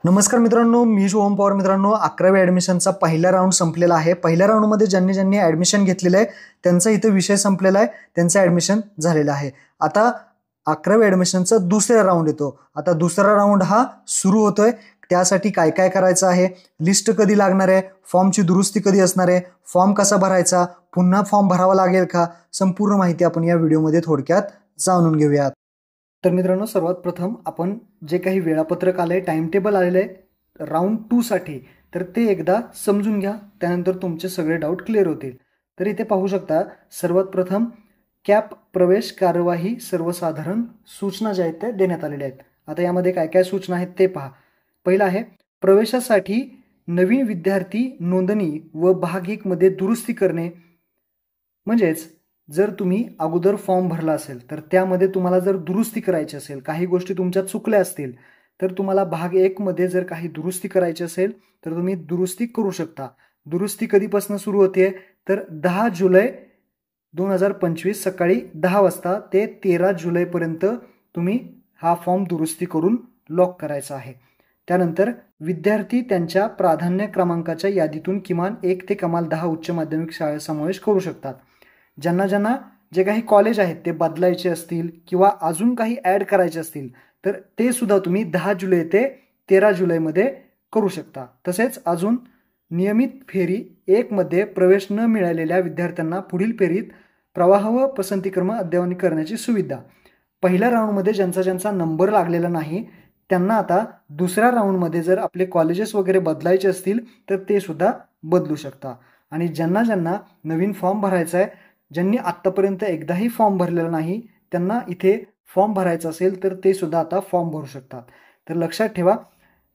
नमस्कार मित्रांनो, मी शुभम पवार. मित्रांनो, 11वी ॲडमिशनचा पहिला राऊंड संपलेला आहे. पहिल्या राऊंडमध्ये ज्यांनी ॲडमिशन घेतलेलं आहे त्यांचा इथे विषय संपलेला आहे, त्यांचं ॲडमिशन झालेलं आहे. आता 11वी ॲडमिशनचा दुसरा राऊंड येतो. आता दुसरा राऊंड हा सुरू होतोय. त्यासाठी काय काय करायचं आहे, लिस्ट कधी लागणार आहे, फॉर्मची दुरुस्ती कधी असणार आहे, फॉर्म कसा भरायचा, पुन्हा फॉर्म भरावा लागेल का, संपूर्ण माहिती आपण या व्हिडिओमध्ये थोडक्यात जाणून घेऊयात. तर मित्रांनो, सर्वात प्रथम आपण जे काही वेळापत्रक आलंय, टाइम टेबल आलेलं आहे राऊंड 2 साठी, तर ते एकदा समजून घ्या. त्यानंतर तुमचे सगळे डाऊट क्लिअर होतील. तर इथे पाहू शकता, सर्वात प्रथम कॅप प्रवेश कार्यवाही सर्वसाधारण सूचना ज्या आहेत त्या देण्यात आलेल्या आहेत. आता यामध्ये काय काय सूचना आहेत ते पहा. पहिलं आहे, प्रवेशासाठी नवीन विद्यार्थी नोंदणी व भाग 1 मध्ये दुरुस्ती करणे. म्हणजेच जर तुम्ही अगोदर फॉर्म भरला असेल तर त्यामध्ये तुम्हाला जर दुरुस्ती करायची असेल, काही गोष्टी तुमच्या चुकल्या असतील, तर तुम्हाला भाग 1 मध्ये जर काही दुरुस्ती करायची असेल तर तुम्ही दुरुस्ती करू शकता. दुरुस्ती कधीपासून सुरू होते, तर 10 जुलै 2025 सकाळी 10 वाजता ते 13 जुलैपर्यंत तुम्ही हा फॉर्म दुरुस्ती करून लॉक करायचा आहे. त्यानंतर विद्यार्थी त्यांच्या प्राधान्य क्रमांकाच्या यादीतून किमान 1 ते कमाल 10 उच्च माध्यमिक शाळा समावेश करू शकतात. ज्यांना जे काही कॉलेज आहेत ते बदलायचे असतील किंवा अजून काही ॲड करायचे असतील तर ते सुद्धा तुम्ही 10 जुलै ते 13 जुलैमध्ये करू शकता. तसेच अजून नियमित फेरी 1 मध्ये प्रवेश न मिळालेल्या विद्यार्थ्यांना पुढील फेरीत प्रवाह व पसंतीक्रम अद्ययावत करण्याची सुविधा. पहिल्या राऊंडमध्ये ज्यांचा नंबर लागलेला नाही त्यांना आता दुसऱ्या राऊंडमध्ये जर आपले कॉलेजेस वगैरे बदलायचे असतील तर ते सुद्धा बदलू शकता. आणि ज्यांना नवीन फॉर्म भरायचा आहे, ज्यांनी आत्तापर्यंत एकदाही फॉर्म भरलेला नाही, त्यांना इथे फॉर्म भरायचा असेल तर ते सुद्धा आता फॉर्म भरू शकतात. तर लक्षात ठेवा,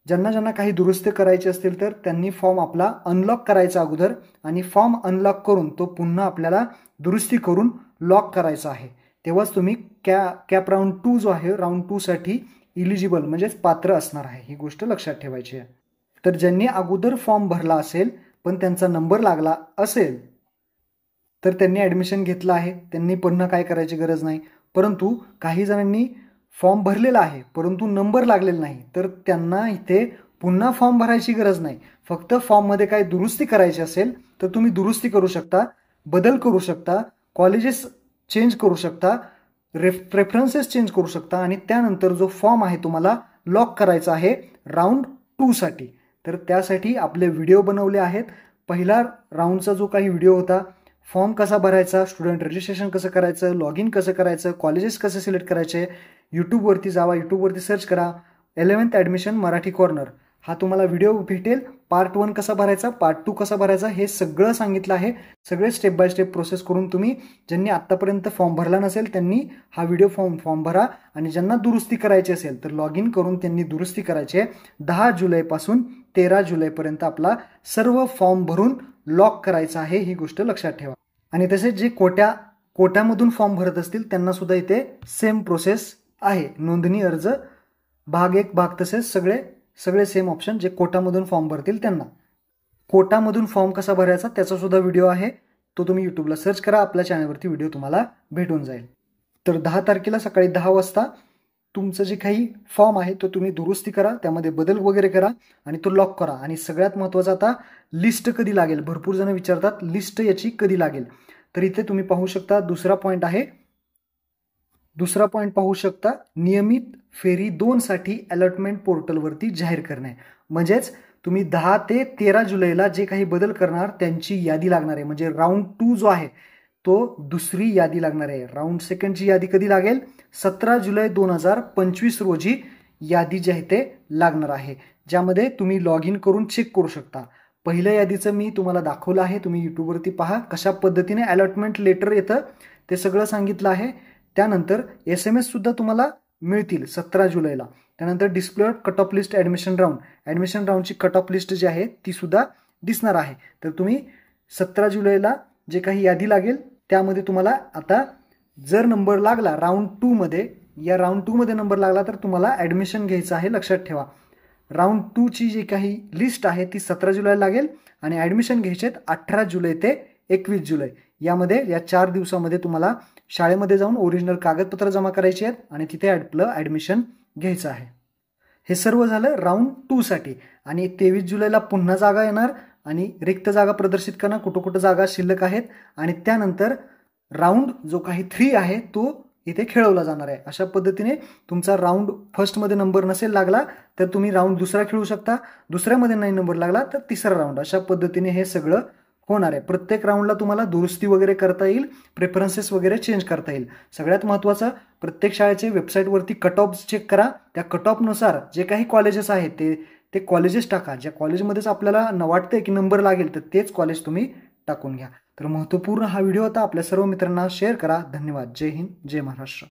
ज्यांना काही दुरुस्ती करायची असतील तर त्यांनी फॉर्म आपला अनलॉक करायचा अगोदर, आणि फॉर्म अनलॉक करून तो पुन्हा आपल्याला दुरुस्ती करून लॉक करायचा आहे. तेव्हाच तुम्ही कॅप राऊंड 2 जो आहे, राऊंड 2 साठी इलिजिबल म्हणजेच पात्र असणार आहे. ही गोष्ट लक्षात ठेवायची आहे. तर ज्यांनी अगोदर फॉर्म भरला असेल पण त्यांचा नंबर लागला असेल तर त्यांनी ॲडमिशन घेतलं आहे, त्यांनी पुन्हा काय करायची गरज नाही. परंतु काही जणांनी फॉर्म भरलेला आहे परंतु नंबर लागलेला नाही, तर त्यांना इथे पुन्हा फॉर्म भरायची गरज नाही. फक्त फॉर्ममध्ये काय दुरुस्ती करायची असेल तर तुम्ही दुरुस्ती करू शकता, बदल करू शकता, कॉलेजेस चेंज करू शकता, प्रेफरन्सेस चेंज करू शकता, आणि त्यानंतर जो फॉर्म आहे तुम्हाला लॉक करायचा आहे राऊंड 2 साठी. तर त्यासाठी आपले व्हिडिओ बनवले आहेत. पहिला राऊंडचा जो काही व्हिडिओ होता, फॉर्म कसा भरायचा, स्टुडंट रजिस्ट्रेशन कसं करायचं, लॉग इन कसं करायचं, कॉलेजेस कसे सिलेक्ट करायचे, यूट्यूबवरती जावा, यूट्यूबवरती सर्च करा 11th ॲडमिशन मराठी कॉर्नर, हा तुम्हाला व्हिडिओ भेटेल. पार्ट 1 कसा भरायचा, पार्ट 2 कसा भरायचा, हे सगळं सांगितलं आहे. सगळे स्टेप बाय स्टेप प्रोसेस करून तुम्ही, ज्यांनी आत्तापर्यंत फॉर्म भरला नसेल त्यांनी हा व्हिडिओ फॉर्म भरा, आणि ज्यांना दुरुस्ती करायची असेल तर लॉग इन करून त्यांनी दुरुस्ती करायची आहे. 10 जुलैपासून 13 जुलैपर्यंत आपला सर्व फॉर्म भरून लॉक करायचा आहे. ही गोष्ट लक्षात ठेवा. आणि तसेच जे कोट्यामधून फॉर्म भरत असतील त्यांना सुद्धा इथे सेम प्रोसेस आहे. नोंदणी अर्ज भाग 1 भाग तसेच सगळे सेम ऑप्शन. जे कोटामधून फॉर्म भरतील त्यांना कोटामधून फॉर्म कसा भरायचा त्याचा सुद्धा व्हिडिओ आहे, तो तुम्ही यूट्यूबला सर्च करा, आपल्या चॅनलवरती व्हिडिओ तुम्हाला भेटून जाईल. तर 10 तारखेला सकाळी 10 वाजता तुमचं जे काही फॉर्म आहे तो तुम्ही दुरुस्ती करा, त्यामध्ये बदल वगैरे करा आणि तो लॉक करा. आणि सगळ्यात महत्त्वाचं, आता लिस्ट कधी लागेल, भरपूर जण विचारतात लिस्ट याची कधी लागेल. तर इथे तुम्ही पाहू शकता, दुसरा पॉईंट पाहू शकता, नियमित फेरी 2 साठी अलॉटमेंट पोर्टलवरती जाहीर करणे. म्हणजेच तुम्ही 10 ते 13 जुलैला जे काही बदल करणार त्यांची यादी लागणार आहे. म्हणजे राऊंड 2 जो आहे तो दुसरी यादी लागणार आहे. राऊंड 2ची यादी कधी लागेल, 17 जुलै 2025 रोजी यादी जी आहे ते लागणार आहे, ज्यामध्ये तुम्ही लॉग इन करून चेक करू शकता. पहिल्या यादीचं मी तुम्हाला दाखवलं आहे, तुम्ही यूट्यूबवरती पहा कशा पद्धतीने अलॉटमेंट लेटर येतं ते सगळं सांगितलं आहे. त्यानंतर SMS सुद्धा तुम्हाला मिळतील 17 जुलैला. त्यानंतर display cut off list admission राऊंडची कट ऑफ लिस्ट जी आहे ती सुद्धा दिसणार आहे. तर तुम्ही 17 जुलैला जे काही यादी लागेल त्यामध्ये तुम्हाला, आता जर नंबर लागला राऊंड 2 मध्ये, या राऊंड 2 मध्ये नंबर लागला तर तुम्हाला ॲडमिशन घ्यायचं आहे. लक्षात ठेवा, राऊंड 2ची जी काही लिस्ट आहे ती 17 जुलैला लागेल आणि ॲडमिशन घ्यायचे आहेत 18 जुलै ते 21 जुलै. या 4 दिवसामध्ये तुम्हाला शाळेमध्ये जाऊन ओरिजिनल कागदपत्र जमा करायची आहेत आणि तिथे आपलं ॲडमिशन घ्यायचं आहे. हे सर्व झालं राऊंड 2 साठी. आणि 23 जुलैला पुन्हा जागा येणार आणि रिक्त जागा प्रदर्शित करणार, कुठं कुठं जागा शिल्लक आहेत. आणि त्यानंतर राऊंड जो काही 3 आहे तो इथे खेळवला जाणार आहे. अशा पद्धतीने तुमचा राऊंड फर्स्टमध्ये नंबर नसेल लागला तर तुम्ही राऊंड दुसरा खेळू शकता, दुसऱ्यामध्ये नाही नंबर लागला तर तिसरा राऊंड. अशा पद्धतीने हे सगळं होणार आहे. प्रत्येक राऊंडला तुम्हाला दुरुस्ती वगैरे करता येईल, प्रेफरन्सेस वगैरे चेंज करता येईल. सगळ्यात महत्त्वाचं, प्रत्येक शाळेचे वेबसाईटवरती कट ऑफ चेक करा. त्या कट ऑफनुसार जे काही कॉलेजेस आहेत ते कॉलेजेस टाका. ज्या कॉलेजमध्येच आपल्याला वाटतंय की नंबर लागेल तर तेच कॉलेज तुम्ही टाकून घ्या. तर महत्त्वपूर्ण हा व्हिडिओ होता. आपल्या सर्व मित्रांना शेअर करा. धन्यवाद. जय हिंद, जय महाराष्ट्र.